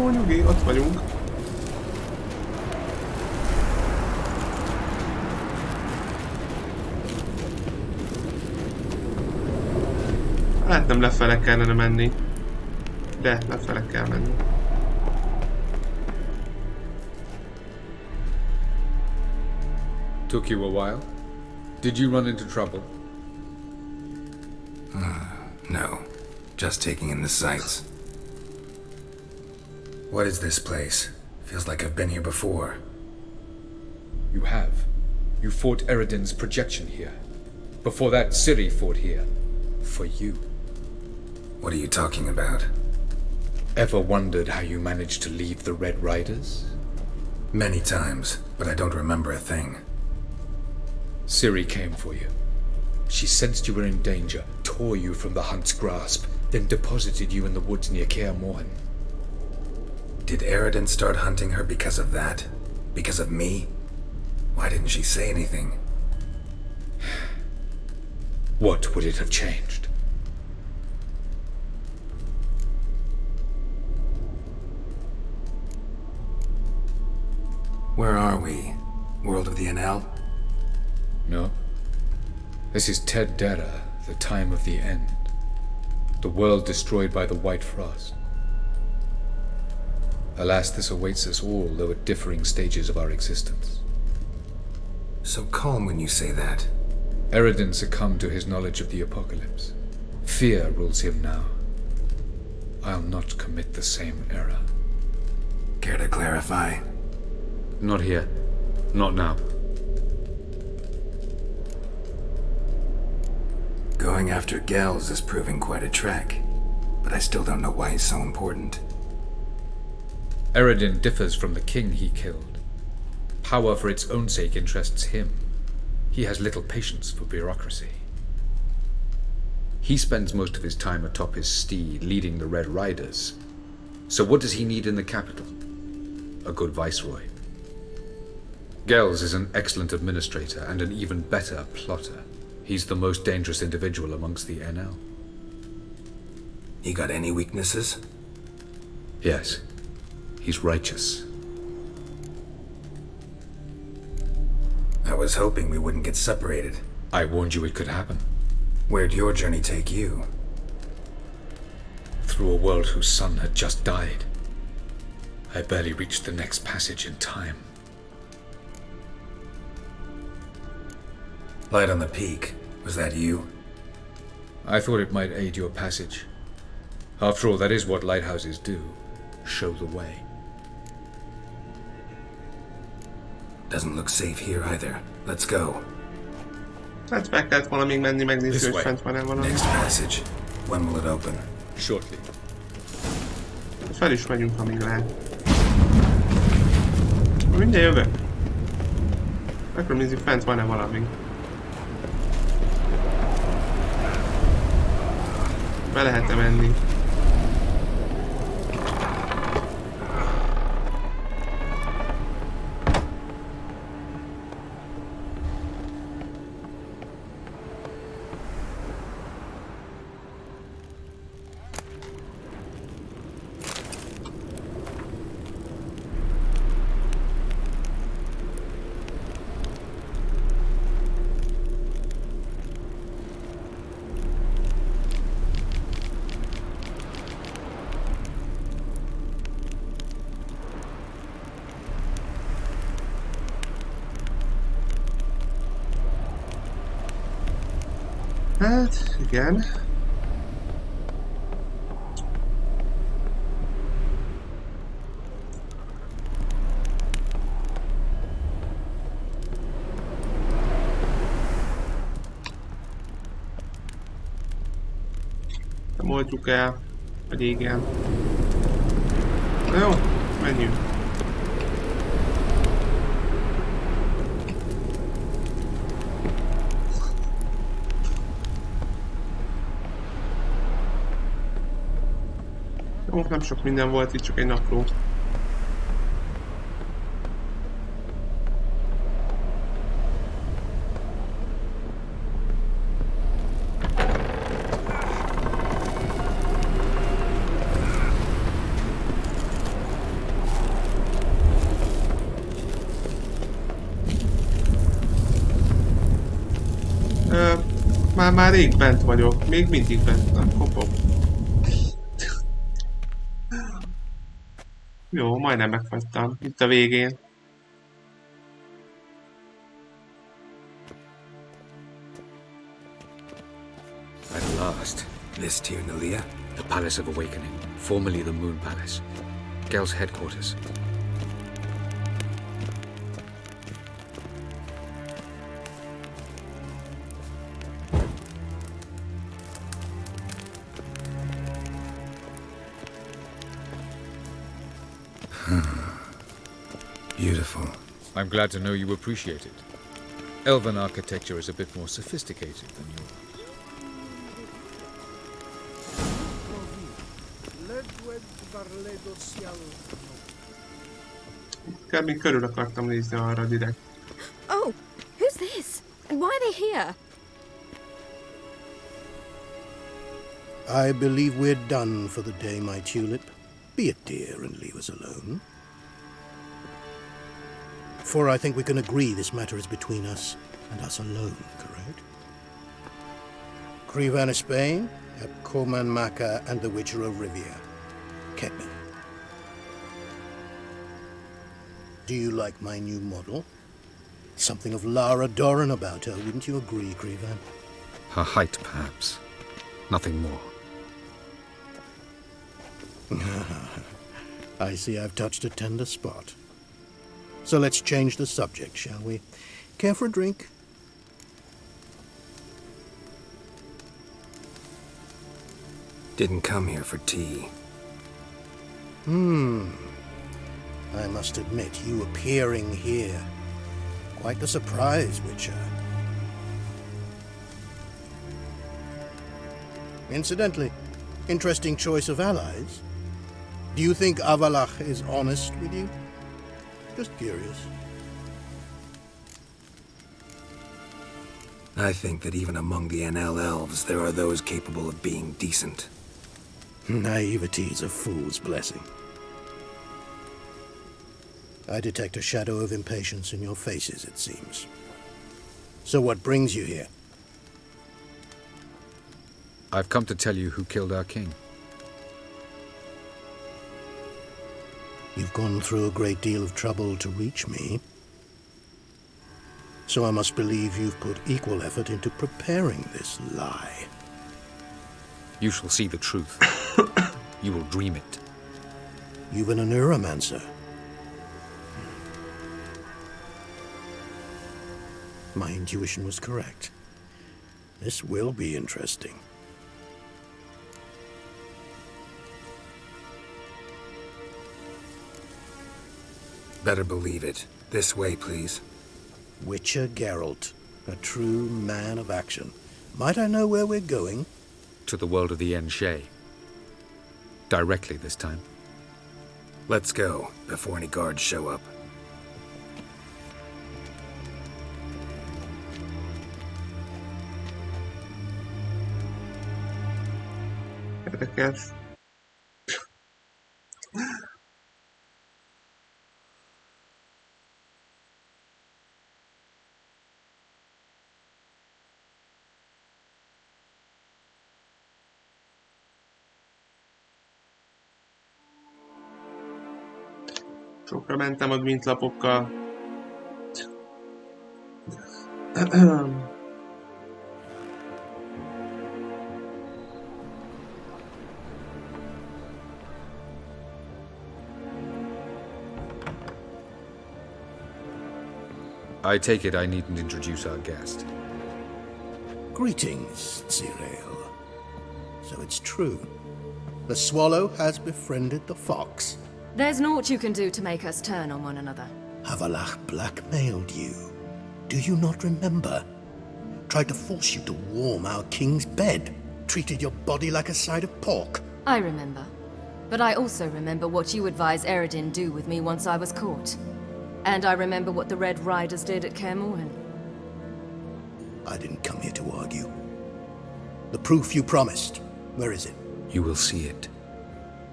Jó, nyugi, ott vagyunk. Hát nem lefele kellene menni. De, lefele kell menni. Took you a while? Did you run into trouble? No. Just taking in the sights. What is this place? Feels like I've been here before. You have. You fought Eridan's projection here. Before that, Ciri fought here. For you. What are you talking about? Ever wondered how you managed to leave the Red Riders? Many times, but I don't remember a thing. Ciri came for you. She sensed you were in danger, tore you from the hunt's grasp, then deposited you in the woods near Kaer Morhen. Did Eridan start hunting her because of that? Because of me? Why didn't she say anything? What would it have changed? Where are we? World of the NL? No. This is Ted Dara, the time of the end. The world destroyed by the White Frost. Alas, this awaits us all, though at differing stages of our existence. So calm when you say that. Eridan succumbed to his knowledge of the apocalypse. Fear rules him now. I'll not commit the same error. Care to clarify? Not here. Not now. Going after Gels is proving quite a trek, but I still don't know why he's so important. Eridan differs from the king he killed. Power for its own sake interests him. He has little patience for bureaucracy. He spends most of his time atop his steed, leading the Red Riders. So what does he need in the capital? A good viceroy. Gels is an excellent administrator and an even better plotter. He's the most dangerous individual amongst the NL. He got any weaknesses? Yes. He's righteous. I was hoping we wouldn't get separated. I warned you it could happen. Where'd your journey take you? Through a world whose sun had just died. I barely reached the next passage in time. Light on the peak. Was that you? I thought it might aid your passage. After all, that is what lighthouses do. Show the way. Doesn't look safe here either. Let's go. Hát meg kellett volna még menni, megnézni, This hogy way. fent van-e valami. Next passage. When will it open? Shortly. Fel is megyünk, amíg lehet. Mindjárt jövök. Akkor nézzük, fent van-e valami. Be lehet-e menni? Hát, igen. Nem oldjuk el, vagy igen. Na jó, menjünk. Jó, nem sok minden volt itt, csak egy napló. már rég bent vagyok. Még mindig bent. Nem kopog. Jó, majdnem megfagytam. Itt a végén. At last. This Tyr The Palace of Awakening, formerly the Moon Palace. Gel's headquarters. Beautiful. I'm glad to know you appreciate it. Elven architecture is a bit more sophisticated than yours. Kb. Körül akartam nézni arra direkt. Oh, who's this? And why are they here? I believe we're done for the day, my tulip. Be a dear and leave us alone. For I think we can agree this matter is between us and us alone, correct? Crevan of Spain, Coman Maca, and the Witcher of Rivia. Kept me. Do you like my new model? Something of Lara Doran about her, wouldn't you agree, Crevan? Her height, perhaps. Nothing more. I see I've touched a tender spot. So let's change the subject, shall we? Care for a drink? Didn't come here for tea. I must admit, you appearing here. Quite the surprise, Witcher. Incidentally, interesting choice of allies. Do you think Avalach is honest with you? Just curious. I think that even among the NL elves, there are those capable of being decent. Naivety is a fool's blessing. I detect a shadow of impatience in your faces, it seems. So what brings you here? I've come to tell you who killed our king. You've gone through a great deal of trouble to reach me. So I must believe you've put equal effort into preparing this lie. You shall see the truth. You will dream it. You've been a neuromancer. My intuition was correct. This will be interesting. Better believe it. This way, please. Witcher Geralt, a true man of action. Might I know where we're going? To the world of the Enshe. Directly this time. Let's go, before any guards show up. Érdekes. Sokra mentem a gvintlapokkal. I take it I needn't introduce our guest. Greetings, Cyril. So it's true. The swallow has befriended the fox. There's naught you can do to make us turn on one another. Avalach blackmailed you. Do you not remember? Tried to force you to warm our king's bed. Treated your body like a side of pork. I remember. But I also remember what you advised Eredin do with me once I was caught. And I remember what the Red Riders did at Kaer Morhen. I didn't come here to argue. The proof you promised, where is it? You will see it.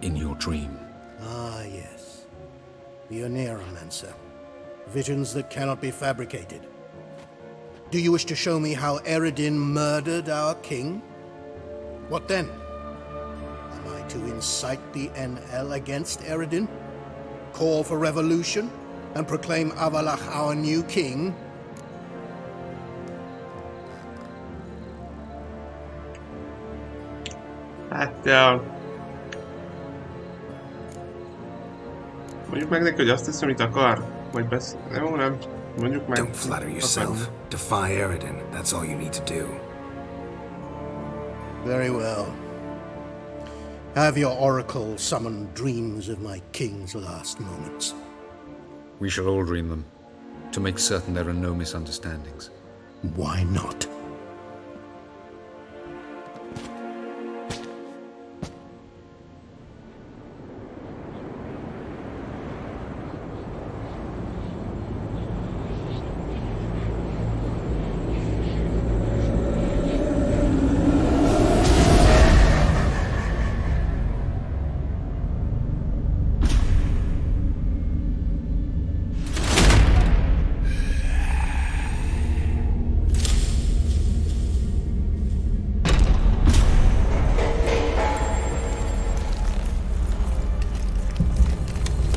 In your dream. Ah, yes. The Oneiromancer. Visions that cannot be fabricated. Do you wish to show me how Eredin murdered our king? What then? Am I to incite the NL against Eredin? Call for revolution? And proclaim Avalach our new king? Hát... mondjuk meg neki, hogy azt teszi, amit akar? Vagy besz... Jó, nem. Mondjuk meg... Don't flatter yourself. Defy Eredin. That's all you need to do. Very well. Have your oracle summon dreams of my king's last moments. We shall all dream them, to make certain there are no misunderstandings. Why not?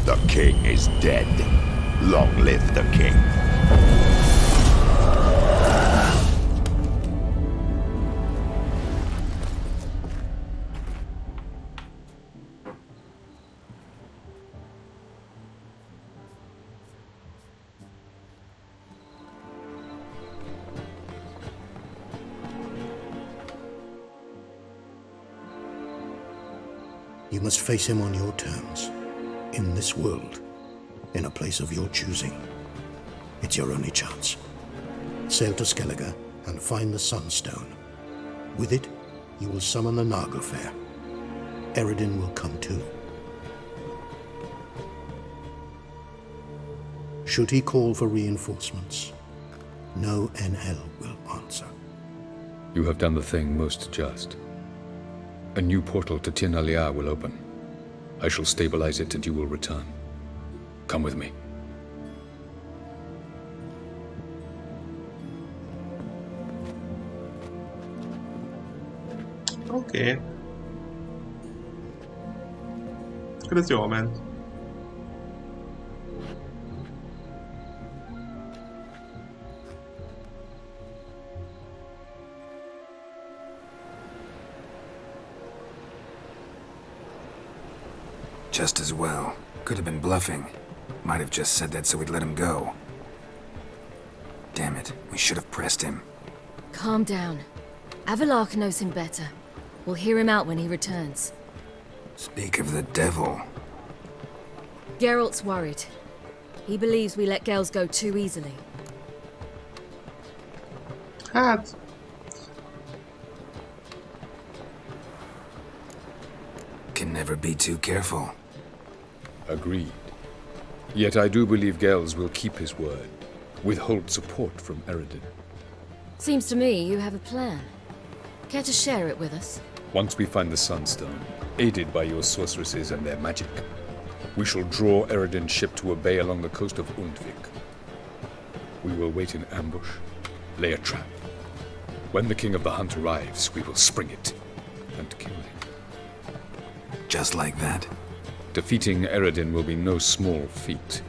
The king is dead. Long live the king. You must face him on your terms. In this world, in a place of your choosing. It's your only chance. Sail to Skellige and find the Sunstone. With it, you will summon the Nagelfair. Eredin will come too. Should he call for reinforcements, no NL will answer. You have done the thing most just. A new portal to Tirnalia will open. I shall stabilize it and you will return. Come with me. Oké. Akkor ez jól ment. Just as well. Could have been bluffing. Might have just said that so we'd let him go. Damn it, we should have pressed him. Calm down. Avalach knows him better. We'll hear him out when he returns. Speak of the devil. Geralt's worried. He believes we let girls go too easily. Hát... Can never be too careful. Agreed. Yet I do believe Gels will keep his word, withhold support from Eredin. Seems to me you have a plan. Care to share it with us? Once we find the Sunstone, aided by your sorceresses and their magic, we shall draw Eredin's ship to a bay along the coast of Undvik. We will wait in ambush, lay a trap. When the King of the Hunt arrives, we will spring it and kill him. Just like that. Defeating Eredin will be no small feat,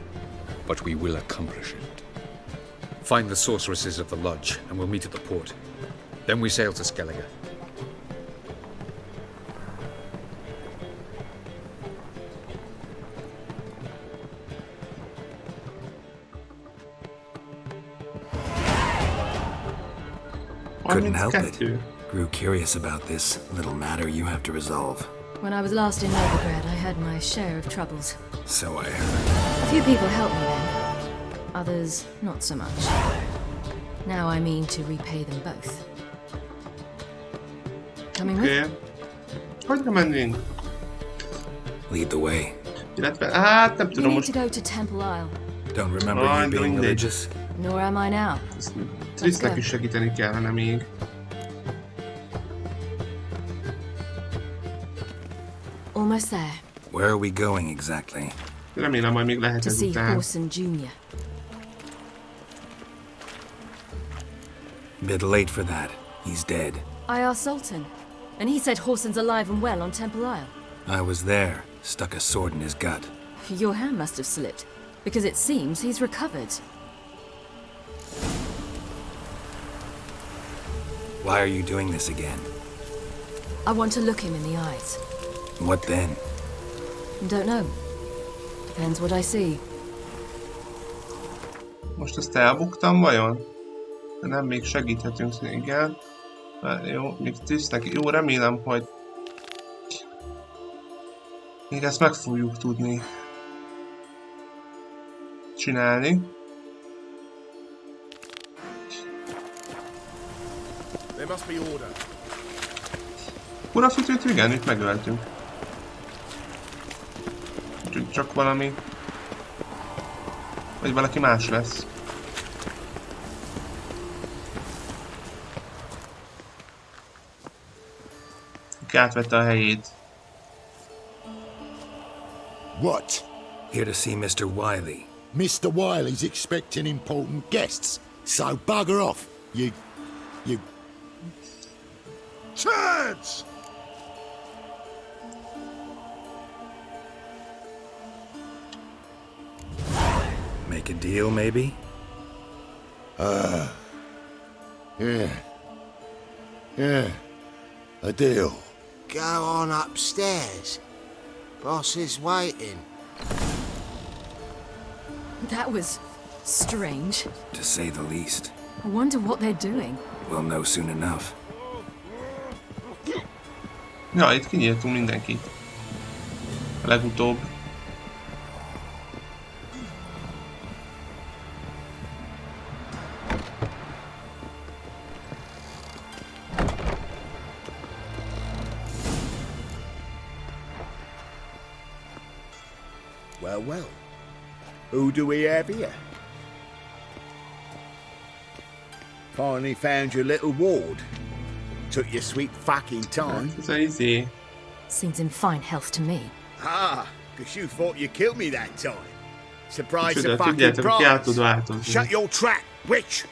but we will accomplish it. Find the sorceresses of the lodge, and we'll meet at the port. Then we sail to Skellige. Couldn't help it. Grew curious about this little matter you have to resolve. When I was last in Novigrad, I had my share of troubles. So I heard. A few people helped me then. Others, not so much. Now I mean to repay them both. Coming with? Oké. Hogyan mennénk? Lead the way. Illetve, hát nem You tudom need to most. go to Temple Isle. Don't remember Oh, you being mindegy. religious. Nor am I now. Trisznek is segíteni kellene még. Almost there. Where are we going exactly? Remélem, majd még lehet To see ezután. Horson Jr. Bit late for that. He's dead. I asked Sultan, and he said Horson's alive and well on Temple Isle. I was there, stuck a sword in his gut. Your hand must have slipped, because it seems he's recovered. Why are you doing this again? I want to look him in the eyes. What then? Don't know. Depends what I see. Most ezt elbuktam vajon? Nem, még segíthetünk, igen. Jó, még tisztek. Jó, remélem, hogy még ezt meg fogjuk tudni csinálni. Urafütőt igen, itt megöltünk. Úgyhogy csak valami... Vagy valaki más lesz. Aki átvette a helyét. What? Here to see Mr. Wiley. Mr. Wiley's expecting important guests, so bugger off, you... Turds! Make a deal, maybe? Yeah, a deal. Go on upstairs. Boss is waiting. That was strange. To say the least. I wonder what they're doing. We'll know soon enough. Ja, itt kinyírtunk mindenkit. A legutóbb. Well, well. Who do we have here? Finally found your little ward. Took your sweet fucking time. Ez az izé. Seems in fine health to me. Ah, because you thought you killed me that time. Surprise Micsoda, the fucking tudjátok, ki át tud prize. változni. Shut your trap, witch!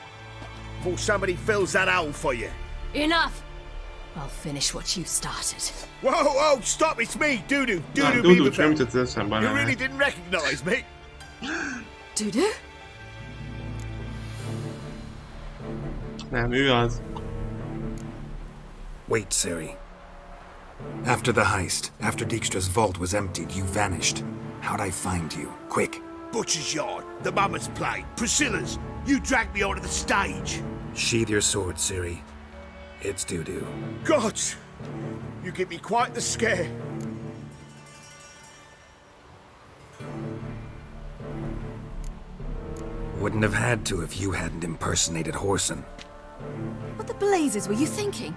Before somebody fills that hole for you. Enough! I'll finish what you started. Whoa, whoa, stop, it's me, Doodoo. Na, Doodoo Dudu, nem Beaverfell. jutott eszembe a You neve. really didn't recognize me? Dudu? Nem, ő az. Wait, Siri. After the heist, after Dijkstra's vault was emptied, you vanished. How'd I find you? Quick. Butcher's Yard, the Mama's Play, Priscilla's. You dragged me onto the stage. Sheathe your sword, Siri. It's Doodoo. Gods, you give me quite the scare. Wouldn't have had to if you hadn't impersonated Horson. What the blazes were you thinking?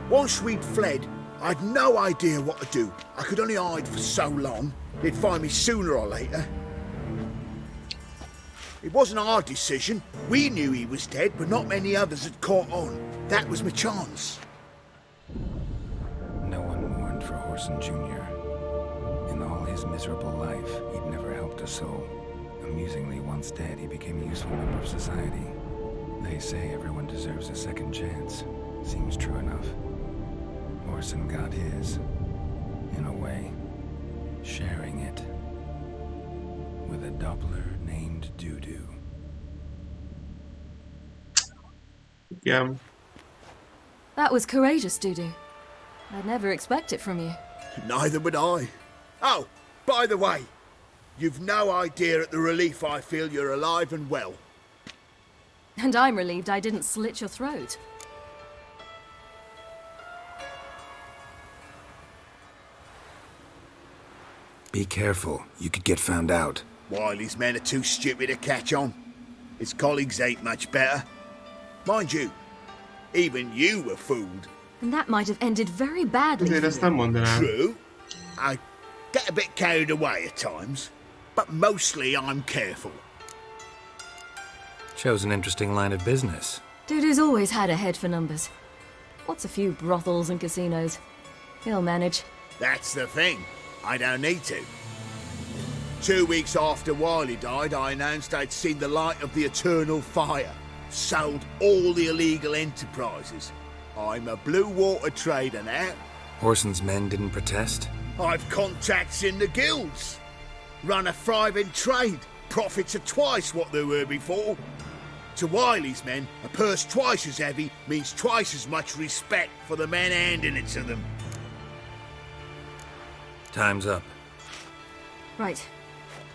Once we'd fled, I'd no idea what to do. I could only hide for so long. They'd find me sooner or later. It wasn't our decision. We knew he was dead, but not many others had caught on. That was my chance. No one mourned for Horson Jr. In all his miserable life, he'd never helped a soul. Amusingly, once dead, he became a useful member of society. They say everyone deserves a second chance. Seems true enough. Horson got his, in a way, sharing it with a doubler named Doodoo. Igen. That was courageous, Dudu. I'd never expect it from you. Neither would I. Oh, by the way, you've no idea at the relief I feel you're alive and well. And I'm relieved I didn't slit your throat. Be careful, you could get found out. Wiley's men are too stupid to catch on. His colleagues ain't much better. Mind you, even you were fooled. And that might have ended very badly Azért for ezt you. nem mondanám. True. I get a bit carried away at times, but mostly I'm careful. Shows an interesting line of business. Dudu's always had a head for numbers. What's a few brothels and casinos? He'll manage. That's the thing. I don't need to. 2 weeks after Wiley died, I announced I'd seen the light of the eternal fire. sold all the illegal enterprises. I'm a blue water trader now. Horson's men didn't protest? I've contacts in the guilds. Run a thriving trade. Profits are twice what they were before. To Wiley's men, a purse twice as heavy means twice as much respect for the men handing it to them. Time's up. Right.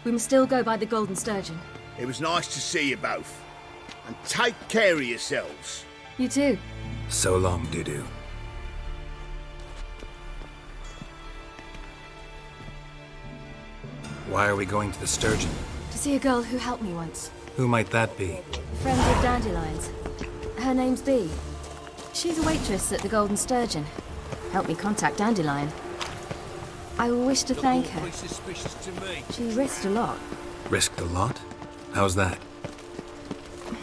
We must still go by the Golden Sturgeon. It was nice to see you both. And take care of yourselves. You too. So long, Dudu. Why are we going to the Sturgeon? To see a girl who helped me once. Who might that be? Friend of Dandelion's. Her name's Bee. She's a waitress at the Golden Sturgeon. Helped me contact Dandelion. I wish to thank her. She risked a lot. Risked a lot? How's that?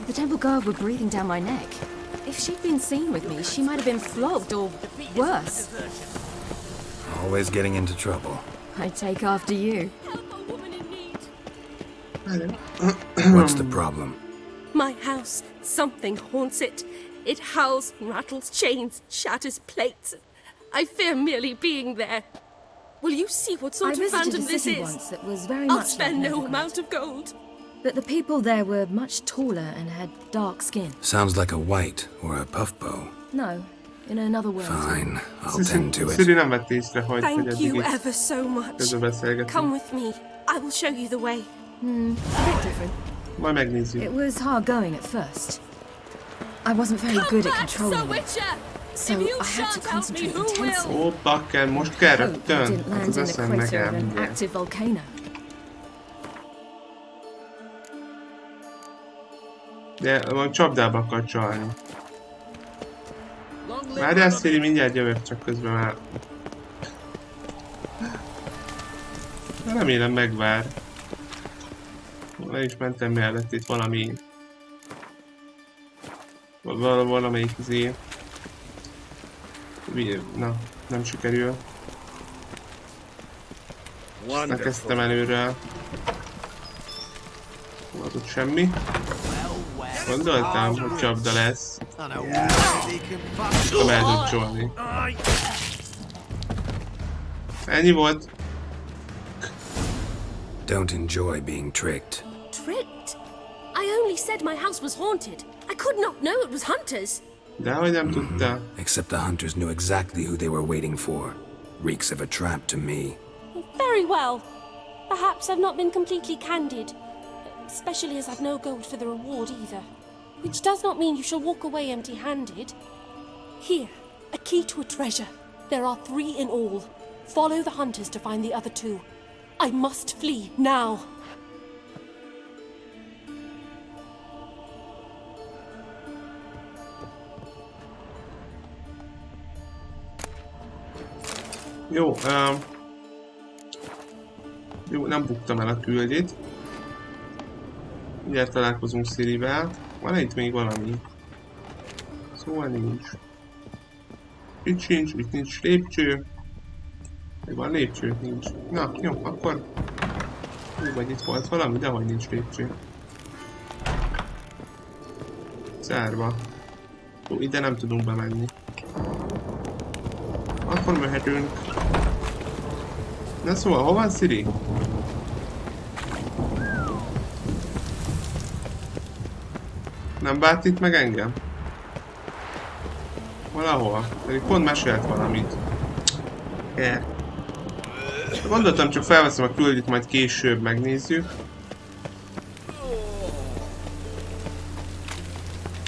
The temple guard were breathing down my neck. If she'd been seen with me, she might have been flogged or worse. Always getting into trouble. I take after you. What's the problem? My house, something haunts it. It howls, rattles chains, shatters plates. I fear merely being there. Will you see what sort of phantom this is? Once that was very I'll much spend like no Neverglade. amount of gold. But the people there were much taller and had dark skin. Sounds like a white or a puffbow. No, in another world. Fine, I'll tend to it. Siri nem vett észre, hogy Thank eddig you itt ever so much. közbeszélgetünk. Come with me. I will show you the way. A bit different. Majd megnézzük. It was hard going at first. I wasn't very good at controlling it, so I had to concentrate intensely. Ó, bakker, most kell Hope I rögtön. didn't Hát land az in the eszem crater megáll of an mindjárt. active volcano. De van csapdába akar csalni. Várjál, Siri, mindjárt jövök, csak közben már... Remélem megvár. Le is mentem mellett itt valami... Valamelyik izé... Na, nem sikerül. Megkezdtem előről. Volt ott semmi. Gondoltam, hogy csapda lesz. Nem el tud csolni. Ennyi volt. Don't enjoy being tricked. Tricked? I only said my house was haunted. I could not know it was hunters. Dehogy nem tudta. Except the hunters knew exactly who they were waiting for. Reeks of a trap to me. Very well. Perhaps I've not been completely candid. Especially as I've no gold for the reward either. Which does not mean you shall walk away empty-handed. Here, a key to a treasure. There are 3 in all. Follow the hunters to find the other 2. I must flee now. Jó, jó, nem buktam el a küldét. Mindjárt találkozunk Sirivel. Van itt még valami? Szóval nincs. Itt sincs, itt nincs lépcső. Még van lépcső? Nincs. Na, jó, akkor... Jó, vagy itt volt valami, de hogy nincs lépcső. Zárva. Jó, ide nem tudunk bemenni. Akkor mehetünk. Na szóval, hol van Siri? Nem várt itt meg engem? Valahol. Pedig pont mesélt valamit. Gondoltam, csak felveszem a küldit, majd később megnézzük.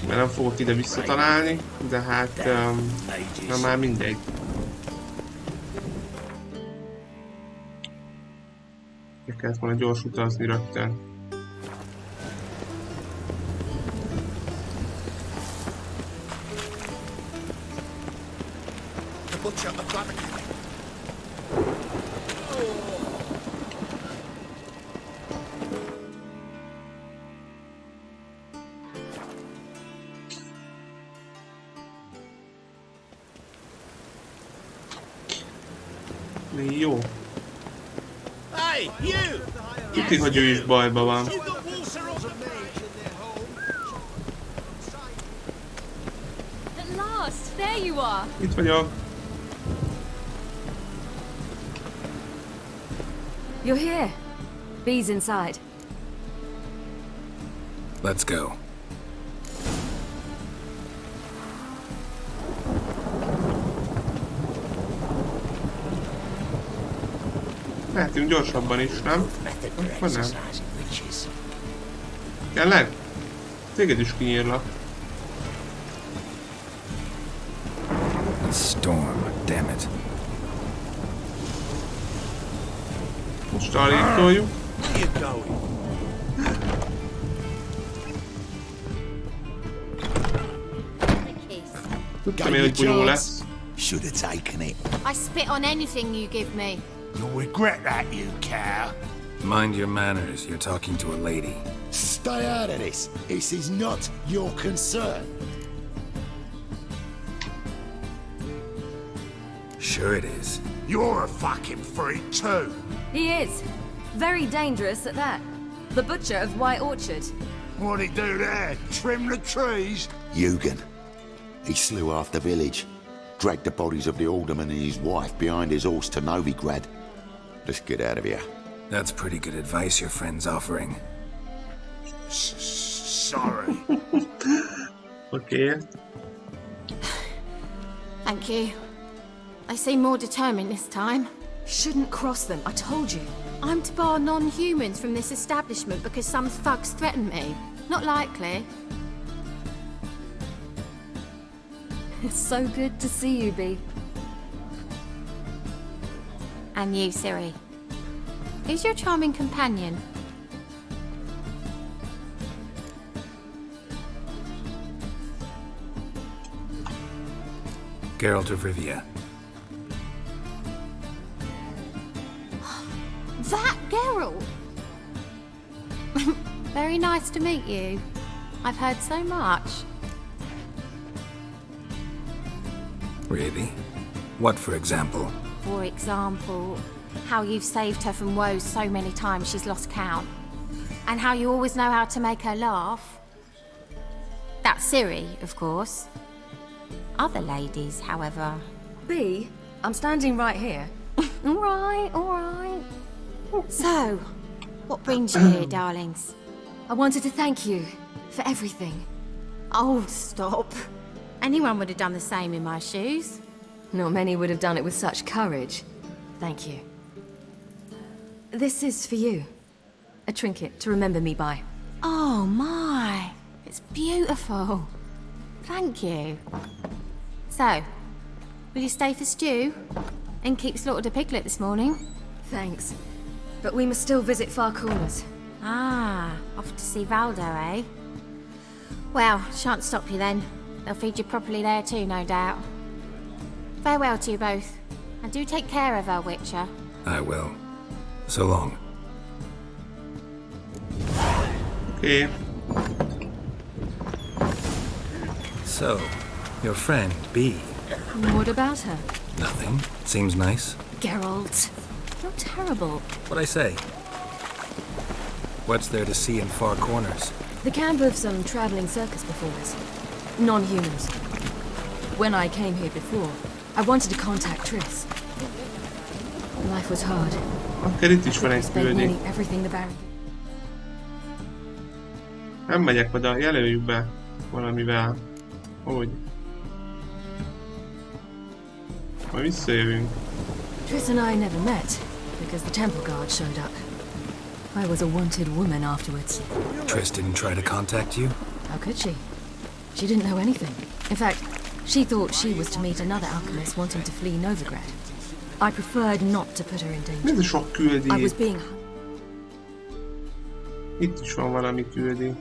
Mert nem fogok ide visszatalálni, de hát... na már mindegy. Meg kellett volna gyors utazni rögtön. Jó. Tudjuk, hogy ő is bajban van. are. Itt vagyok. You're here. Bee's inside. Let's go. Lehetünk gyorsabban is, nem? Akkor nem. Tényleg? Téged is kinyírlak. Storm, damn it. Most arrébb toljuk. Tudtam én, hogy bunyó lesz. Should have taken it. I spit on anything you give me. You'll regret that, you cow. Mind your manners, you're talking to a lady. Stay out of this. This is not your concern. Sure it is. You're a fucking freak too. He is. Very dangerous at that. The butcher of White Orchard. What'd he do there? Trim the trees? Eugen. He slew half the village. Dragged the bodies of the alderman and his wife behind his horse to Novigrad. Let's get out of here. That's pretty good advice your friend's offering. Sorry. Okay. Thank you. They seem more determined this time. Shouldn't cross them, I told you. I'm to bar non-humans from this establishment because some thugs threaten me. Not likely. It's so good to see you, Bee. And you, Siri. Who's your charming companion? Geralt of Rivia. That Geralt! Very nice to meet you. I've heard so much. Really? What, for example? For example, how you've saved her from woes so many times she's lost count. And how you always know how to make her laugh. That's Siri, of course. Other ladies, however... Bee, I'm standing right here. All right. So, what brings you here, darlings? I wanted to thank you for everything. Oh, stop. Anyone would have done the same in my shoes. Not many would have done it with such courage. Thank you. This is for you. A trinket to remember me by. Oh my, it's beautiful. Thank you. So, will you stay for stew? And keep slaughtered a piglet this morning? Thanks. But we must still visit Far Corners. Ah, off to see Valdo, eh? Well, shan't stop you then. They'll feed you properly there too, no doubt. Farewell to you both. And do take care of her, Witcher. I will. So long. Okay. So, your friend, Bee. What about her? Nothing. Seems nice. Geralt. You're terrible. What'd I say? What's there to see in Far Corners? The camp of some traveling circus performers. Non-humans. When I came here before, I wanted to contact Triss. Life was hard. Akkor itt is van egy Spent küldény. nearly everything the Baron. Nem megyek oda, jelöljük be valamivel. Hogy? Majd visszajövünk. Triss and I never met because the temple guard showed up. I was a wanted woman afterwards. Triss didn't try to contact you? How could she? She didn't know anything. In fact, she thought she was to meet another alchemist wanting to flee Novigrad. I preferred not to put her in Mi danger. ez a sok küldi? I was being... Itt is van valami küldi.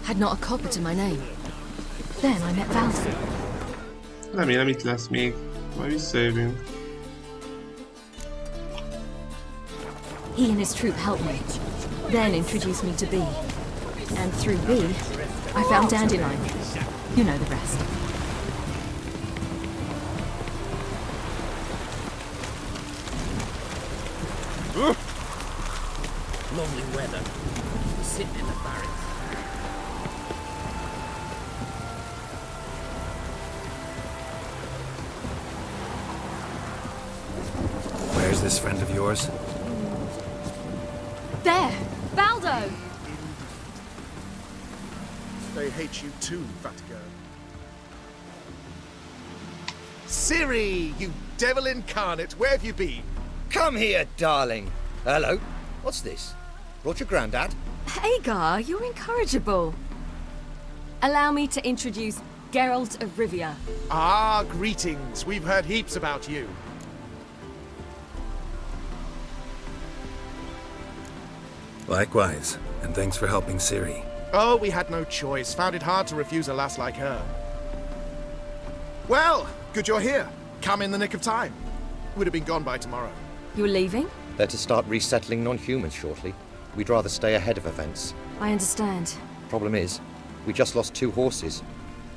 Had not a copper to my name. Then I met Valdo. Remélem itt lesz még. Majd visszajövünk. He and his troop helped me, then introduced me to Bee. And through Bee, I found Dandelion. You know the rest. Lovely weather. Sitting in the barracks. yours? There! Baldo! They hate you too, Vatico. Ciri, you devil incarnate, where have you been? Come here, darling. Hello. What's this? Brought your granddad? Hagar, you're incorrigible. Allow me to introduce Geralt of Rivia. Ah, greetings. We've heard heaps about you. Likewise, and thanks for helping Ciri. Oh, we had no choice. Found it hard to refuse a lass like her. Well, good you're here. Come in the nick of time. Would have been gone by tomorrow. You're leaving? They're to start resettling non-humans shortly. We'd rather stay ahead of events. I understand. Problem is, we just lost 2 horses,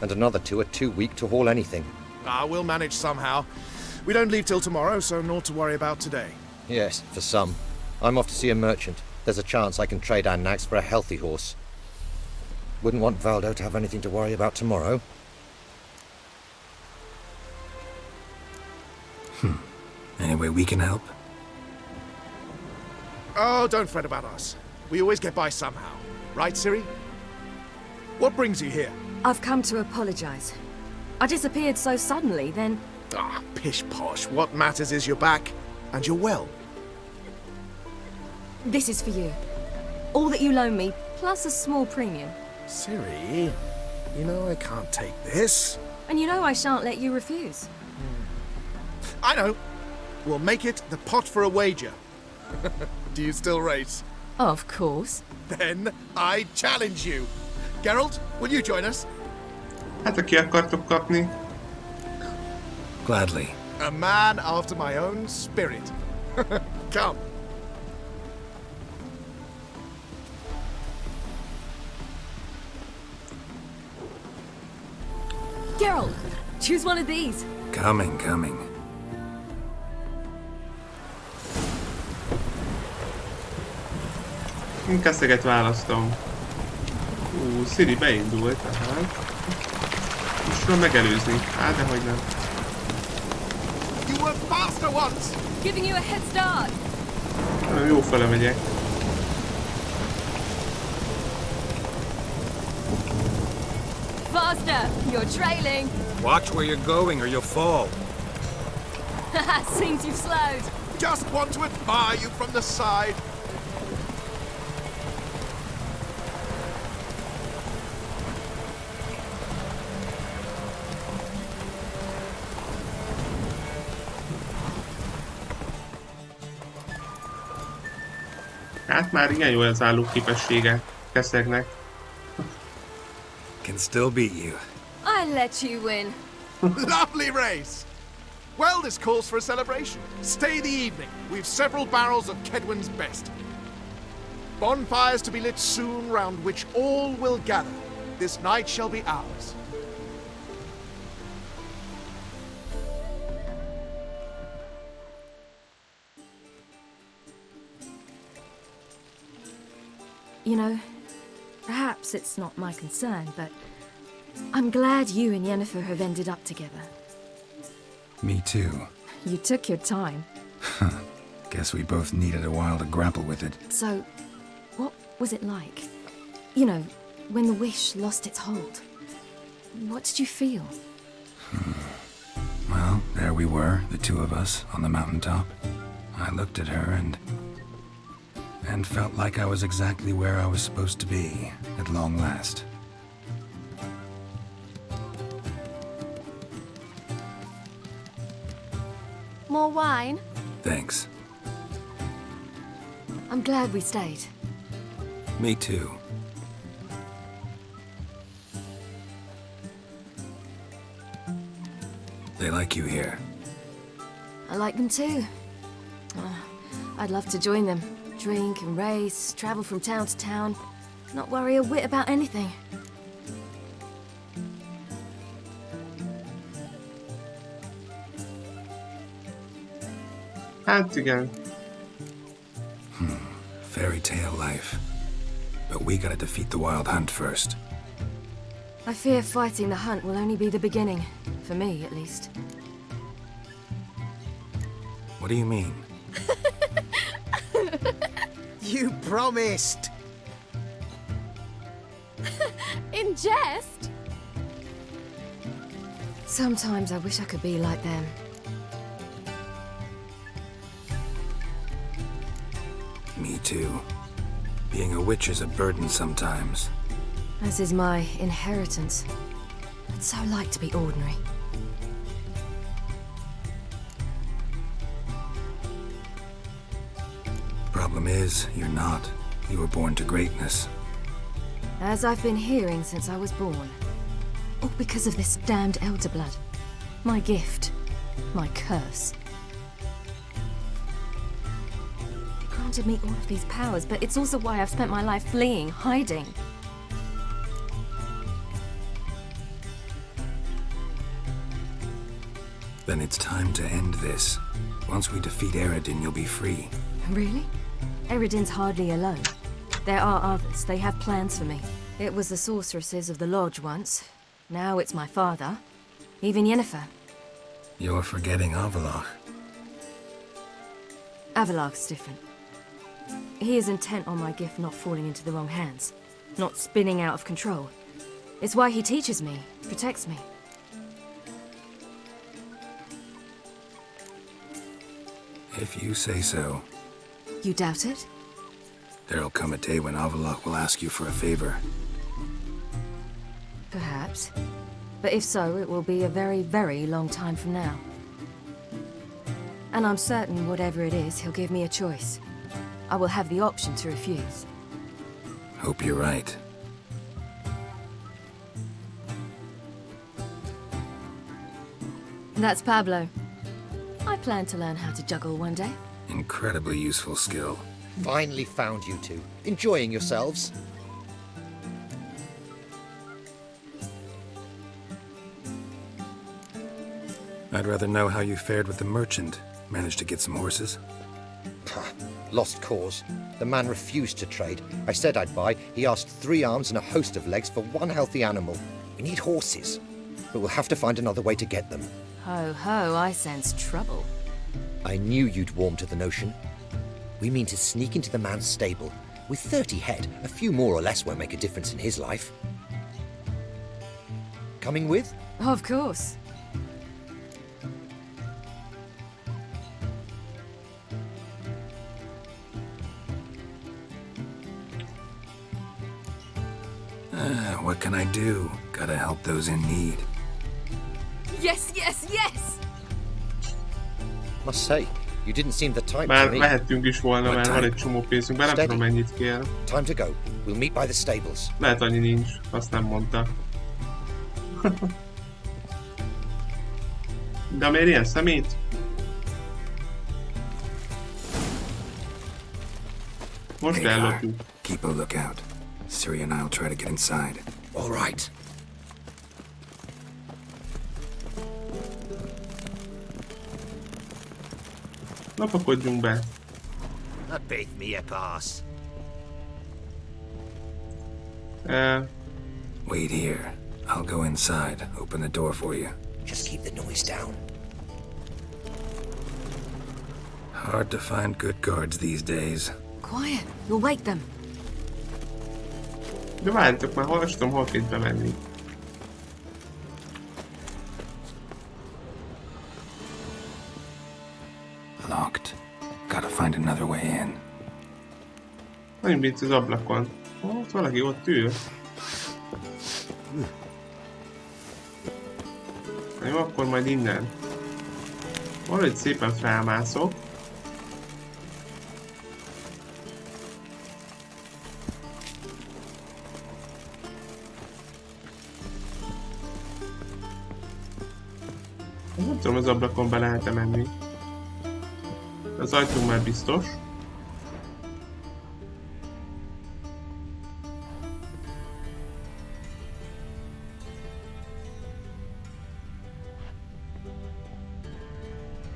and another 2 are too weak to haul anything. Ah, we'll manage somehow. We don't leave till tomorrow, so naught to worry about today. Yes, for some. I'm off to see a merchant. There's a chance I can trade our nags for a healthy horse. Wouldn't want Valdo to have anything to worry about tomorrow. Any way we can help? Oh, don't fret about us. We always get by somehow. Right, Ciri? What brings you here? I've come to apologize. I disappeared so suddenly, then... Ah, pish-posh. What matters is you're back, and you're well. This is for you. All that you loan me, plus a small premium. Ciri, you know I can't take this. And you know I shan't let you refuse. I know. We'll make it the pot for a wager. Do you still race? Of course. Then I challenge you. Geralt, will you join us? Hát, aki akartok kapni. Gladly. A man after my own spirit. Come. Geralt, choose one of these. Coming. Én keszeget választom. Ciri beindult, tehát. És tudom megelőzni. Hát, dehogy nem. You were faster once. Giving you a head start. Nagyon jó fele megyek. Faster, you're trailing. Watch where you're going or you'll fall. Seems you've slowed. Just want to admire you from the side. Hát már igen jó az álló képessége Keszegnek. Can still beat you. I let you win. Lovely race. Well, this calls for a celebration. Stay the evening. We've several barrels of Kedwin's best. Bonfires to be lit soon, round which all will gather. This night shall be ours. You know, perhaps it's not my concern, but I'm glad you and Yennefer have ended up together. Me too. You took your time. Guess we both needed a while to grapple with it. So, what was it like? You know, when the wish lost its hold. What did you feel? Well, there we were, the 2 of us, on the mountaintop. I looked at her and felt like I was exactly where I was supposed to be, at long last. More wine? Thanks. I'm glad we stayed. Me too. They like you here. I like them too. I'd love to join them. Drink and race, travel from town to town, not worry a whit about anything. Hát igen. Fairy tale life. But we gotta defeat the wild hunt first. I fear fighting the hunt will only be the beginning. For me, at least. What do you mean? You promised! In jest? Sometimes I wish I could be like them. Me too. Being a witch is a burden sometimes. As is my inheritance. I'd so like to be ordinary. Problem is, you're not. You were born to greatness. As I've been hearing since I was born. All because of this damned elder blood. My gift. My curse. It granted me all of these powers, but it's also why I've spent my life fleeing, hiding. Then it's time to end this. Once we defeat Eredin, you'll be free. Really? Eredin's hardly alone. There are others. They have plans for me. It was the sorceresses of the Lodge once. Now it's my father. Even Yennefer. You're forgetting Avallac'h. Avallac'h's different. He is intent on my gift not falling into the wrong hands. Not spinning out of control. It's why he teaches me, protects me. If you say so. You doubt it? There'll come a day when Avallac'h will ask you for a favor. Perhaps. But if so, it will be a very, very long time from now. And I'm certain whatever it is, he'll give me a choice. I will have the option to refuse. Hope you're right. That's Pablo. I plan to learn how to juggle one day. Incredibly useful skill. Finally found you two. Enjoying yourselves? I'd rather know how you fared with the merchant. Managed to get some horses? Lost cause. The man refused to trade. I said I'd buy. He asked 3 arms and a host of legs for 1 healthy animal. We need horses. But we'll have to find another way to get them. Ho ho, I sense trouble. I knew you'd warm to the notion. We mean to sneak into the man's stable. With 30 head, a few more or less won't make a difference in his life. Coming with? Of course. What can I do? Gotta help those in need. Yes, yes, yes! Must say, you didn't seem the type to me. Mehetünk is volna, mert van egy csomó pénzünk, bár nem tudom mennyit kell. Time to go. We'll meet by the stables. Lehet annyi nincs, azt nem mondta. De miért ilyen szemét? Most ellopjuk. Keep a lookout. Siri and I'll try to get inside. All right. Napakodjunk be. That beat me a pass. Wait here. I'll go inside. Open the door for you. Just keep the noise down. Hard to find good guards these days. Quiet, you'll wake them. De várjatok már, hol tudom, hol kéne bemenni. Locked. Gotta find another way in. Nagyon vicc az ablakon. Ott valaki ott ül. Na jó, akkor majd innen. Valahogy szépen felmászok. Nem tudom, az ablakon be lehet-e menni. Az ajtó már biztos.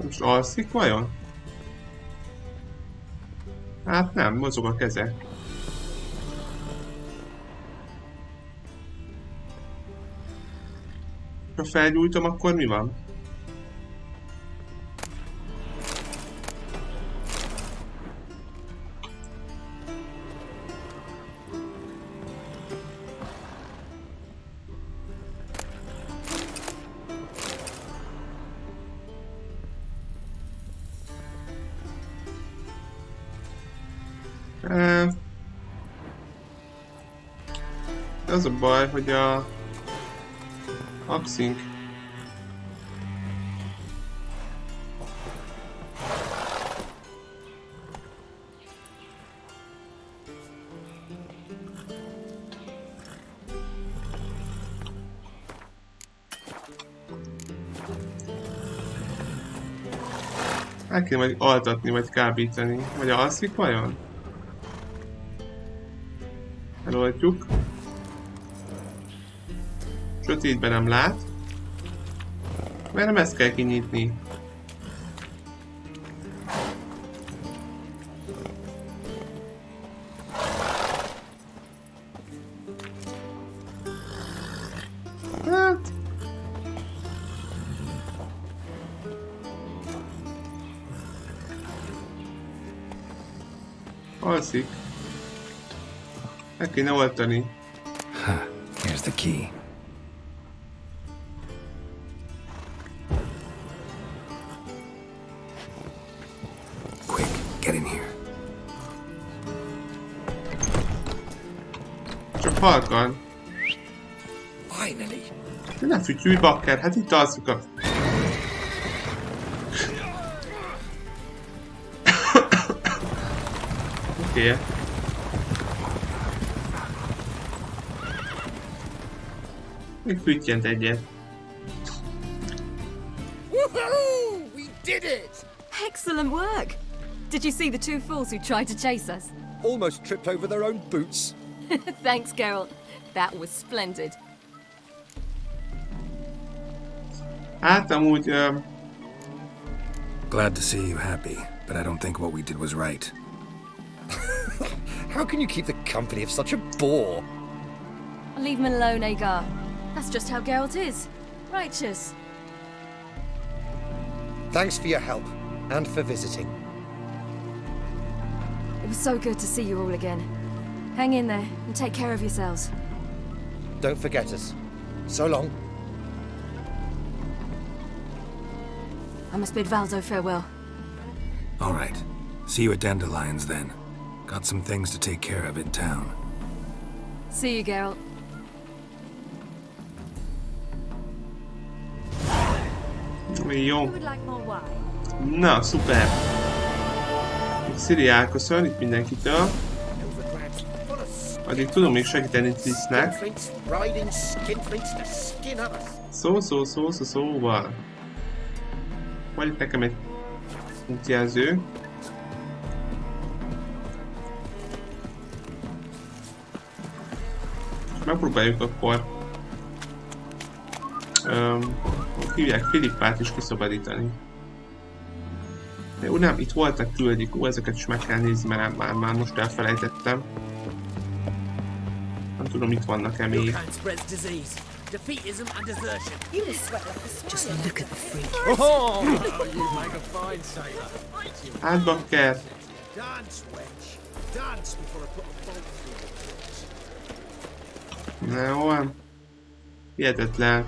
Most alszik vajon? Hát nem, mozog a keze. Ha felgyújtom, akkor mi van? Az a baj, hogy a axink el kéne majd altatni, vagy kábítani. Vagy alszik vajon? Eloltjuk. Sötétben nem lát. Mert nem ezt kell kinyitni. Hát... alszik. Meg kéne oltani. Ha, here's the key. Quick, get in here. Csak halkan. Finally. De ne fütyülj, bakker, hát itt alszik a... Oké. Még füttyent egyet. Woohoo! We did it! Excellent work! Did you see the two fools who tried to chase us? Almost tripped over their own boots. Thanks, Geralt. That was splendid. Hát amúgy... Glad to see you happy, but I don't think what we did was right. How can you keep the company of such a bore? Leave him alone, Agar. That's just how Geralt is. Righteous. Thanks for your help, and for visiting. It was so good to see you all again. Hang in there and take care of yourselves. Don't forget us. So long. I must bid Valdo farewell. All right. See you at Dandelions then. Got some things to take care of in town. See you, Geralt. Jó. Na, szuper. Sziri köszön itt mindenkitől. Addig tudom még segíteni Tisznek. Szóval. Van itt nekem egy útjelző. Megpróbáljuk akkor hívják Filippát is kiszabadítani. De úgy nem, itt voltak küldik, ezeket is meg kell nézni, mert már most elfelejtettem. Nem tudom, itt vannak-e még. Hát, bakker! Na jó van. Hihetetlen.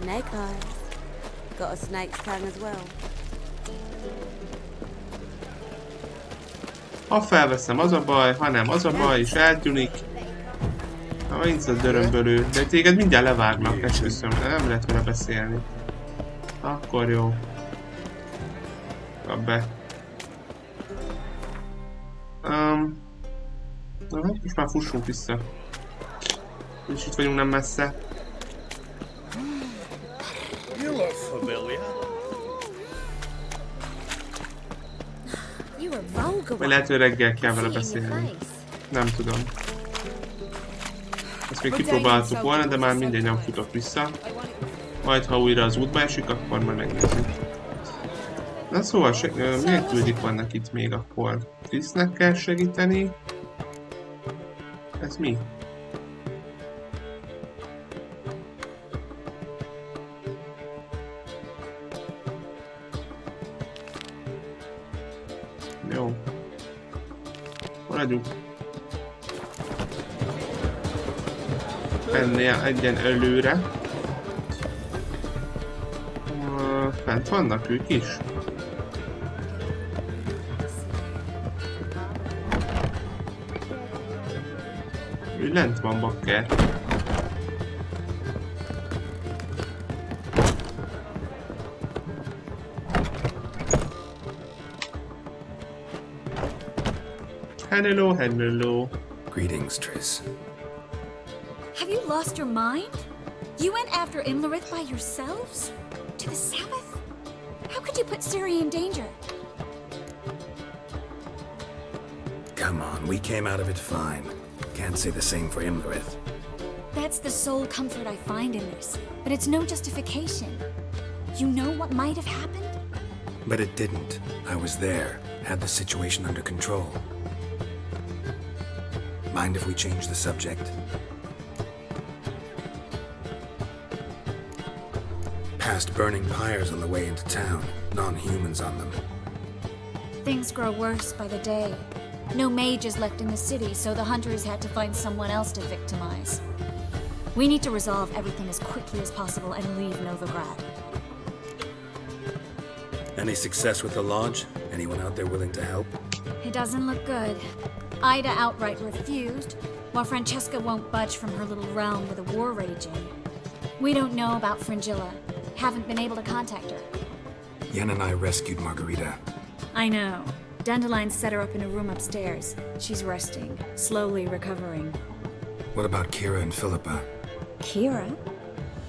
Snake eyes. Got a snake's tongue as well. Ha felveszem, az a baj, ha nem, az a baj, és eltűnik. Na, nincs a dörömbölő, de téged mindjárt levágnak, esküszöm, nem lehet vele beszélni. Akkor jó. Kap be. Na, hát most már fussunk vissza. És itt vagyunk nem messze. You look familiar. Vagy lehet, hogy reggel kell vele beszélni. Nem tudom. Ezt még kipróbáltuk volna, de már mindegy, nem futok vissza. Majd ha újra az útba esik, akkor majd megnézzük. Na szóval, milyen küldik vannak itt még akkor? Krisznek kell segíteni. Ez mi? Jó. Maradjunk. Ennél egyen előre. Fent vannak ők is? Ő lent van, bakker. Hello, hello. Greetings, Triss. Have you lost your mind? You went after Imlerith by yourselves? To the Sabbath? How could you put Ciri in danger? Come on, we came out of it fine. Can't say the same for Imlerith. That's the sole comfort I find in this, but it's no justification. You know what might have happened? But it didn't. I was there, had the situation under control. Mind if we change the subject? Past burning pyres on the way into town, non-humans on them. Things grow worse by the day. No mages left in the city, so the hunters had to find someone else to victimize. We need to resolve everything as quickly as possible and leave Novigrad. Any success with the lodge? Anyone out there willing to help? It doesn't look good. Ida outright refused, while Francesca won't budge from her little realm with a war raging. We don't know about Fringilla. Haven't been able to contact her. Yen and I rescued Margarita. I know. Dandelion set her up in a room upstairs. She's resting, slowly recovering. What about Kira and Philippa? Kira?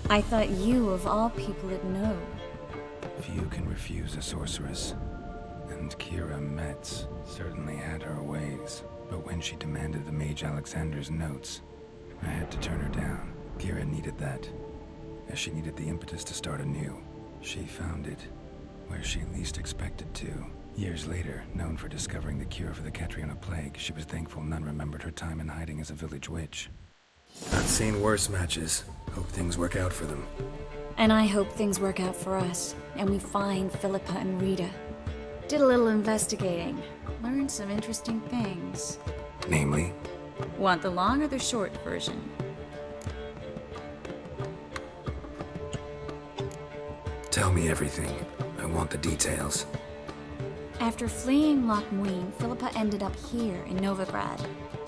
I thought you, of all people, would know. Few can refuse a sorceress. And Kira Metz certainly had her ways. But when she demanded the Mage Alexander's notes, I had to turn her down. Kira needed that, as she needed the impetus to start anew. She found it where she least expected to. Years later, known for discovering the cure for the Catriona plague, she was thankful none remembered her time in hiding as a village witch. I've seen worse matches. Hope things work out for them. And I hope things work out for us, and we find Philippa and Rita. Did a little investigating. Learned some interesting things. Namely? Want the long or the short version? Tell me everything. I want the details. After fleeing Loch Muin, Philippa ended up here in Novigrad.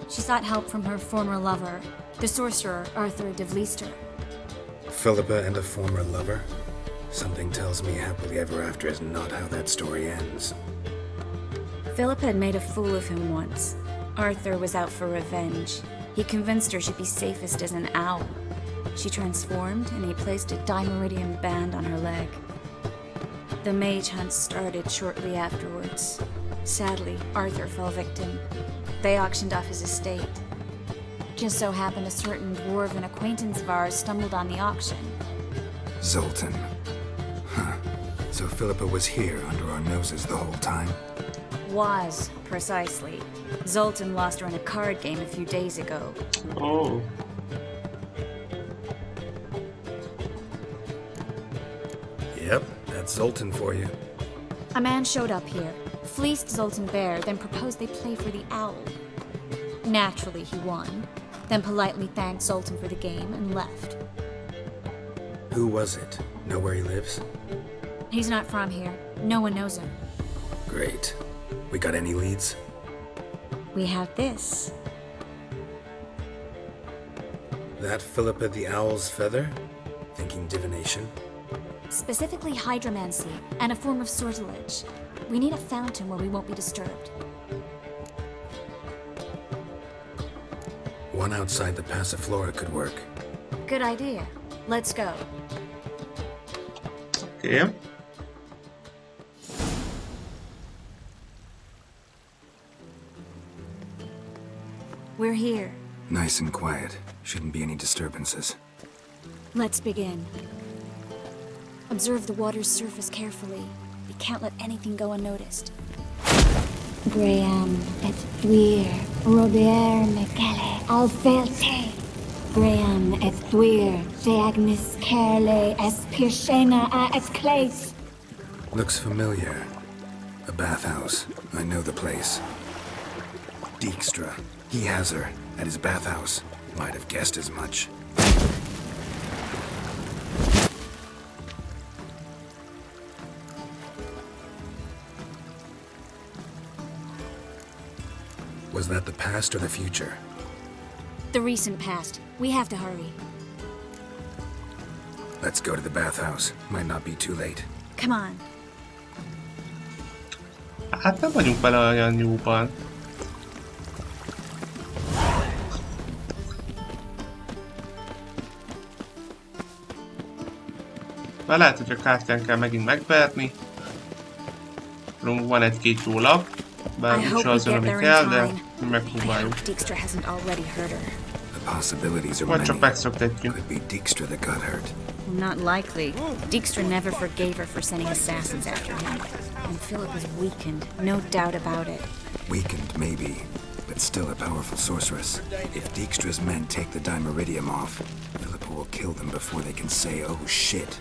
She sought help from her former lover, the sorcerer Arthur de Vlister. Philippa and a former lover? Something tells me happily ever after is not how that story ends. Philippa had made a fool of him once. Arthur was out for revenge. He convinced her she'd be safest as an owl. She transformed, and he placed a Dimeridian band on her leg. The mage hunt started shortly afterwards. Sadly, Arthur fell victim. They auctioned off his estate. Just so happened a certain dwarven acquaintance of ours stumbled on the auction. Zoltan. Huh. So Philippa was here under our noses the whole time? Was, precisely. Zoltan lost her in a card game a few days ago. Oh. Yep, that's Zoltan for you. A man showed up here, fleeced Zoltan bare, then proposed they play for the owl. Naturally, he won, then politely thanked Zoltan for the game and left. Who was it? Know where he lives? He's not from here. No one knows him. Great. We got any leads? We have this. That Philippa the Owl's feather? Thinking divination? Specifically hydromancy, and a form of sortilege. We need a fountain where we won't be disturbed. One outside the Passiflora could work. Good idea. Let's go. Okay. We're here. Nice and quiet. Shouldn't be any disturbances. Let's begin. Observe the water's surface carefully. We can't let anything go unnoticed. Graham et thuir, Robert Mekele, Alfelte. Graham et thuir, Deagnis Kerle, es Pirshena a et Clace. Looks familiar. A bathhouse. I know the place. Dijkstra. He has her at his bathhouse. Might have guessed as much. Was that the past or the future? The recent past. We have to hurry. Let's go to the bathhouse. Might not be too late. Come on. Hát nem vagyunk vele olyan jóban. Már lehet, hogy a kártyán kell megint megverni. Van egy-két jó lap. Bár nincs azon, ami kell, de megpróbáljuk. Vagy csak megszoktatjuk. Not likely. Dijkstra never forgave her for sending assassins after him. And Philip is weakened, no doubt about it. Weakened, maybe, but still a powerful sorceress. If Dijkstra's men take the Dimeridium off, Philippa will kill them before they can say, oh shit.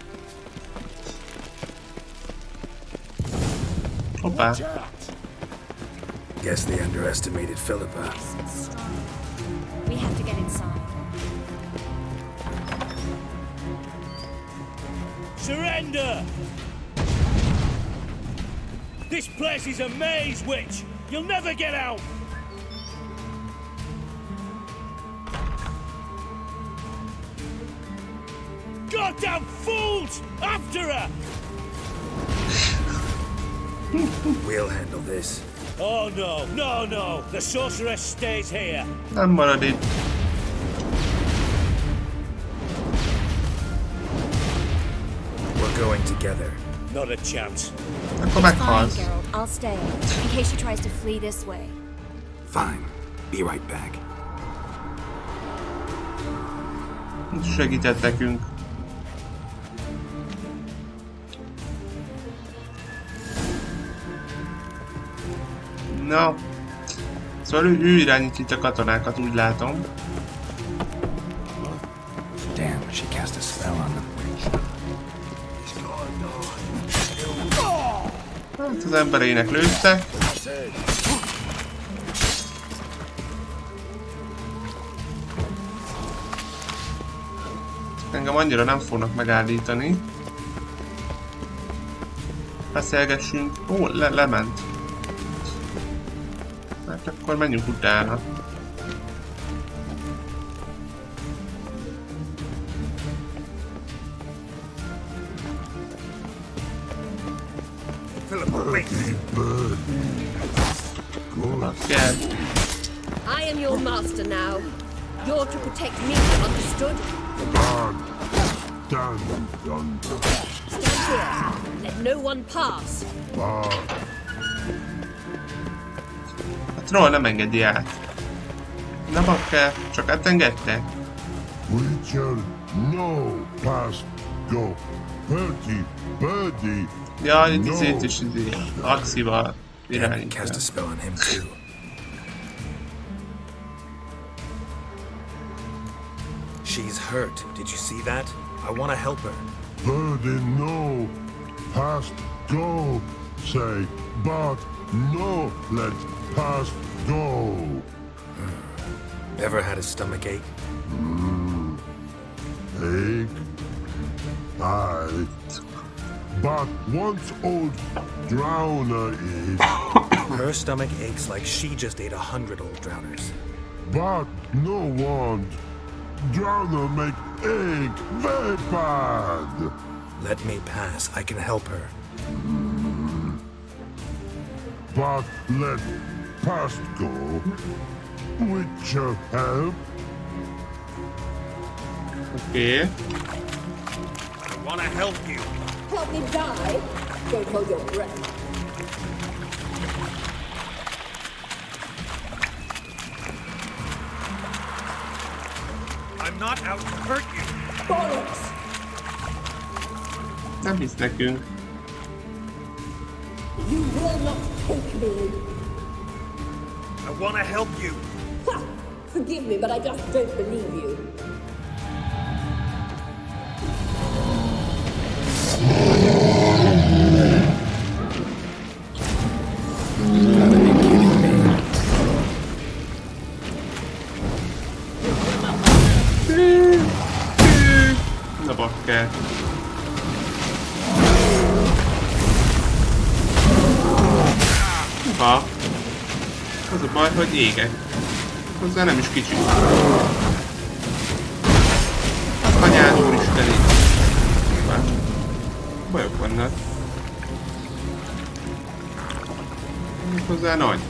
Hoppá. Guess they underestimated Philippa. We have to get inside. Surrender! This place is a maze, witch! You'll never get out! Goddamn fools! After her! We'll handle this. Oh no, no, no! The sorceress stays here! Nem marad itt. We're going together. Not a chance. Akkor meghalsz. Fine, Geralt. I'll stay, in case she tries to flee this way. Fine. Be right back. Segített nekünk. Na. Szóval ő irányít itt a katonákat, úgy látom. Damn, she cast a spell on them. Hát az embereinek lőttek. Engem annyira nem fognak megállítani. Beszélgessünk. Ó, lement. Hát akkor menjünk utána. I am your master now. You're to protect me, understood? Stand here. Let no one pass. A troll nem engedi át. Na bakker, csak átengedte. Witcher, no, past, go. Birdie. Ja, itt izét is axival irányítja. Cast a spell on him too. She's hurt. Did you see that? I want to help her. Birdie, no. Past, go. Say, but no, let past go. Ever had a stomach ache? Ache? Aye. But once old drowner is... Her stomach aches like she just ate 100 old drowners. But no one. Drowner make ache very bad. Let me pass. I can help her. But let past go. Witcher help. Okay. I want to help you. Help me die? Don't hold your breath. I'm not out to hurt you. Bollocks! Nem hisz nekünk. You will not take me. I want to help you. Ha! Forgive me, but I just don't believe you. Na bakker. Ha. Az a baj, hogy égek. Hozzá nem is kicsi. Anyád úristeni. Bajok vannak. Hozzá nagy.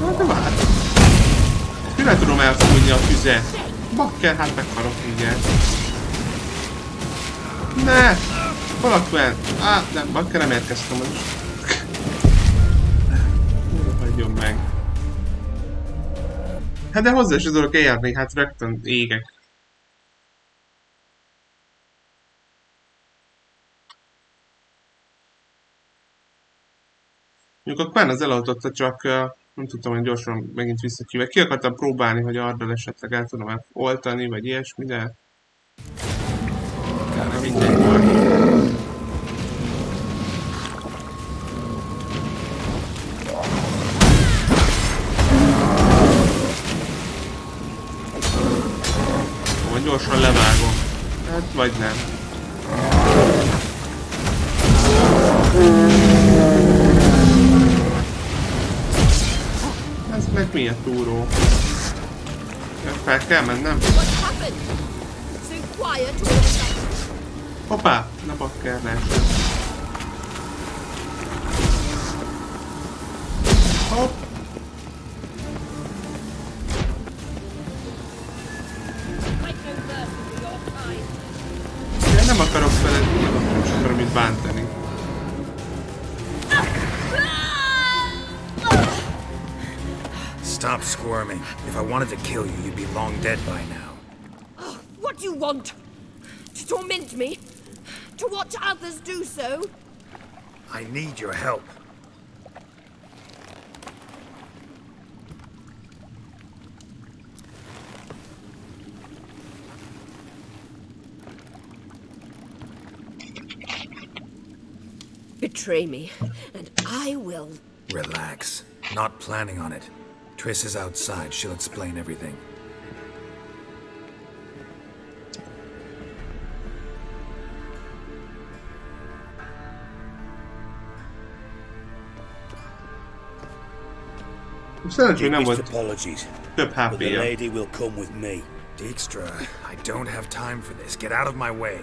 Hát de várj. Mire tudom elfújni a tüzet? Bakker, hát meghalok mindjárt. Ne! Valakben! Nem, bakker nem érkeztem most. Hagyjon meg. Hát de hozzá is tudok érni, hát rögtön égek. Mondjuk akkor az eloltotta, csak nem tudtam, hogy gyorsan megint visszakívek. Ki akartam próbálni, hogy arddal esetleg el tudom oltani, vagy ilyesmi, de... Na mindegy volt. Vagy gyorsan levágom. Hát, vagy nem. Ez meg milyen túró? Fel kell mennem? Hoppá! Na bakker, leesett. Hopp! Én nem akarok veled, nem is akarom itt bántani. Stop squirming. If I wanted to kill you, you'd be long dead by now. Oh, what do you want? To torment me? To watch others do so? I need your help. Betray me, and I will. Relax. Not planning on it. Triss is outside. She'll explain everything. Apologies. Több But the HP-ja. lady will come with me. Dijkstra, I don't have time for this. Get out of my way.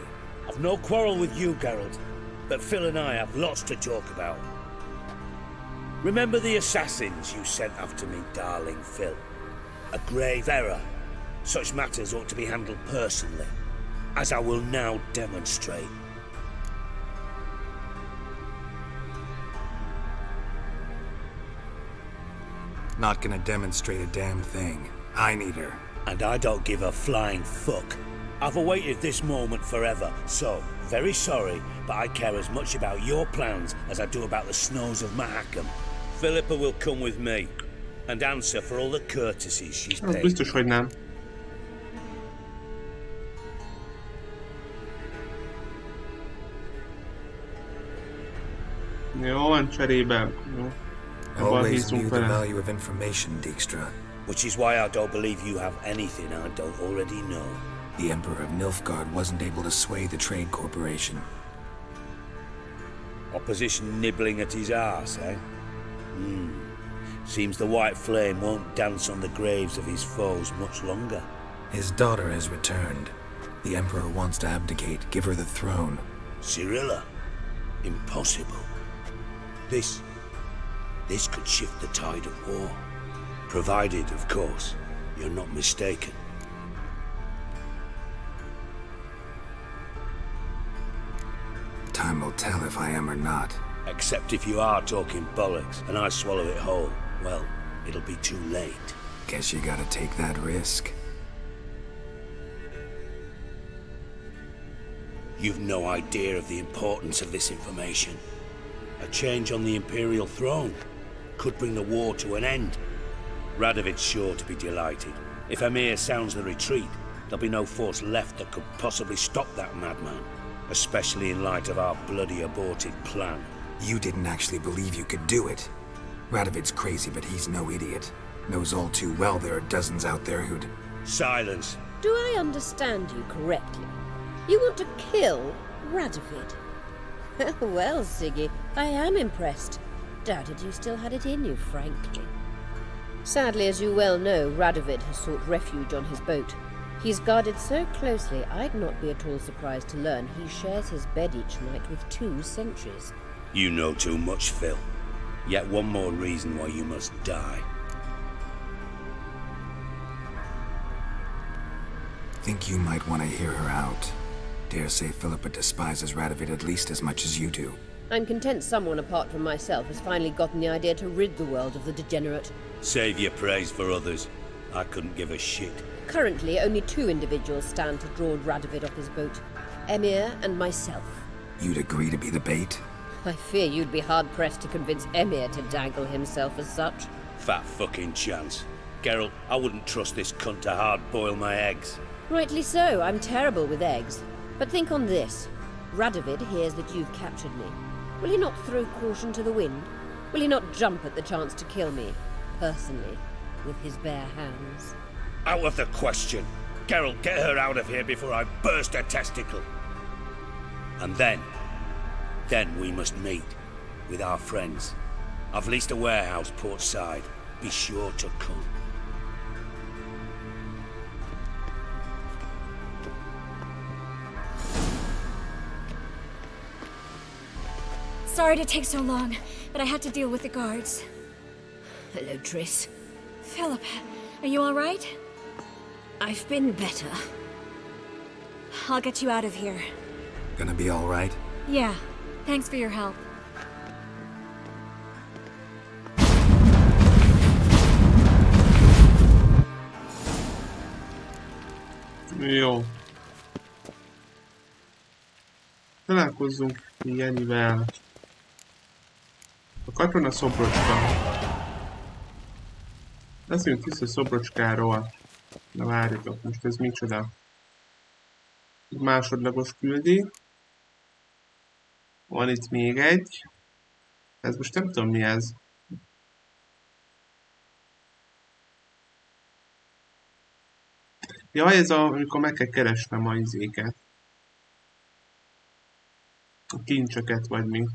I've no quarrel with you, Geralt, but Phil and I have lots to talk about. Remember the assassins you sent after me, darling Phil? A grave error. Such matters ought to be handled personally, as I will now demonstrate. Not gonna demonstrate a damn thing. I need her. And I don't give a flying fuck. I've awaited this moment forever, so, very sorry, but I care as much about your plans as I do about the snows of Mahakam. Philippa will come with me, and answer for all the courtesies she's paid. Biztos, hogy nem. Jó, van cserébe. Jó. Always knew the value of information, Dijkstra. Which is why I don't believe you have anything I don't already know. The Emperor of Nilfgaard wasn't able to sway the Trade Corporation. Opposition nibbling at his arse, eh? Seems the White Flame won't dance on the graves of his foes much longer. His daughter has returned. The Emperor wants to abdicate, give her the throne. Cyrilla? Impossible. This could shift the tide of war. Provided, of course, you're not mistaken. Time will tell if I am or not. Except if you are talking bollocks, and I swallow it whole. Well, it'll be too late. Guess you gotta take that risk. You've no idea of the importance of this information. A change on the Imperial throne could bring the war to an end. Radovid's sure to be delighted. If Emir sounds the retreat, there'll be no force left that could possibly stop that madman. Especially in light of our bloody aborted plan. You didn't actually believe you could do it. Radovid's crazy, but he's no idiot. Knows all too well there are dozens out there who'd... Silence. Do I understand you correctly? You want to kill Radovid? Well, Siggy, I am impressed. Doubted you still had it in you, frankly. Sadly, as you well know, Radovid has sought refuge on his boat. He's guarded so closely, I'd not be at all surprised to learn he shares his bed each night with 2 sentries. You know too much, Phil. Yet one more reason why you must die. Think you might want to hear her out. Dare say Philippa despises Radovid at least as much as you do. I'm content someone apart from myself has finally gotten the idea to rid the world of the degenerate. Save your praise for others. I couldn't give a shit. Currently, only 2 individuals stand to draw Radovid off his boat. Emir and myself. You'd agree to be the bait? I fear you'd be hard-pressed to convince Emir to dangle himself as such. Fat fucking chance. Geralt, I wouldn't trust this cunt to hard-boil my eggs. Rightly so, I'm terrible with eggs. But think on this. Radovid hears that you've captured me. Will he not throw caution to the wind? Will he not jump at the chance to kill me, personally, with his bare hands? Out of the question. Geralt, get her out of here before I burst her testicle. And then we must meet with our friends. I've leased a warehouse port side. Be sure to come. Sorry to take so long, but I had to deal with the guards. Hello, Triss. Philip, are you all right? I've been better. I'll get you out of here. Gonna be all right? Yeah, thanks for your help. Jó. Találkozzunk Jennyvel. A katona szobrocska. Beszéljünk vissza szobrocskáról. Na várjatok, most ez micsoda? Egy másodlagos küldi. Van itt még egy. Ez most nem tudom mi ez. Ja, ez amikor meg kell keresnem a izéket. A kincseket vagy mi.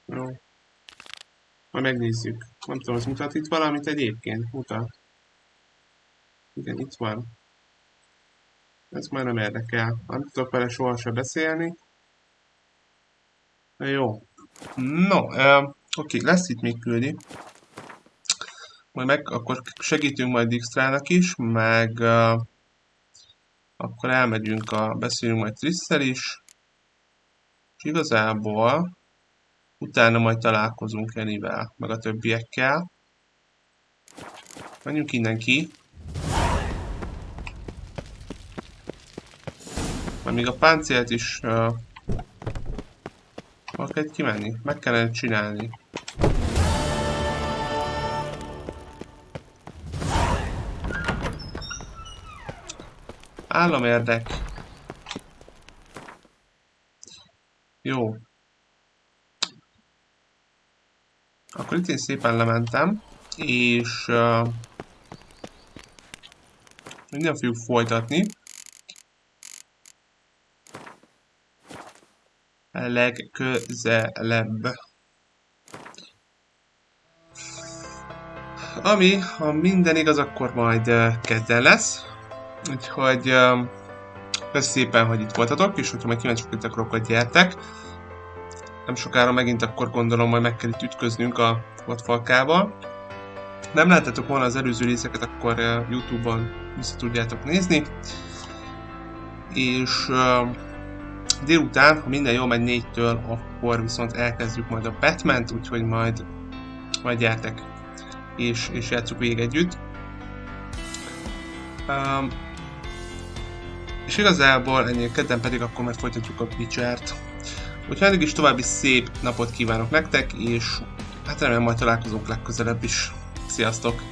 Jó. Majd megnézzük. Nem tudom, az mutat itt valamit egyébként? Mutat. Igen, itt van. Ez már nem érdekel. Nem tudok vele sohasem beszélni. Jó. No, oké, lesz itt még küldi. Majd akkor segítünk majd Xtrának is, meg akkor elmegyünk beszélünk majd Trisszel is. És igazából utána majd találkozunk Jennyvel, meg a többiekkel. Menjünk innen ki. Majd még a páncélt is hol kell kimenni? Meg kellene csinálni. Államérdek. Jó. Akkor itt én szépen lementem, és minden fogjuk folytatni. Legközelebb. Ami, ha minden igaz, akkor majd kedden lesz. Úgyhogy köszönöm szépen, hogy itt voltatok, és hogyha meg kíváncsiak vagytok, akkor gyertek. Nem sokára megint akkor gondolom, majd meg kell itt ütköznünk a vadfalkával. Nem láttátok volna az előző részeket, akkor YouTube-on vissza tudjátok nézni. És délután, ha minden jól megy 4-től, akkor viszont elkezdjük majd a Batmant, úgyhogy majd gyertek, és játsszuk végig együtt. És igazából ennyi, kedden pedig akkor majd folytatjuk a Witchert. Úgyhogy eddig is további szép napot kívánok nektek, és hát remélem majd találkozunk legközelebb is. Sziasztok!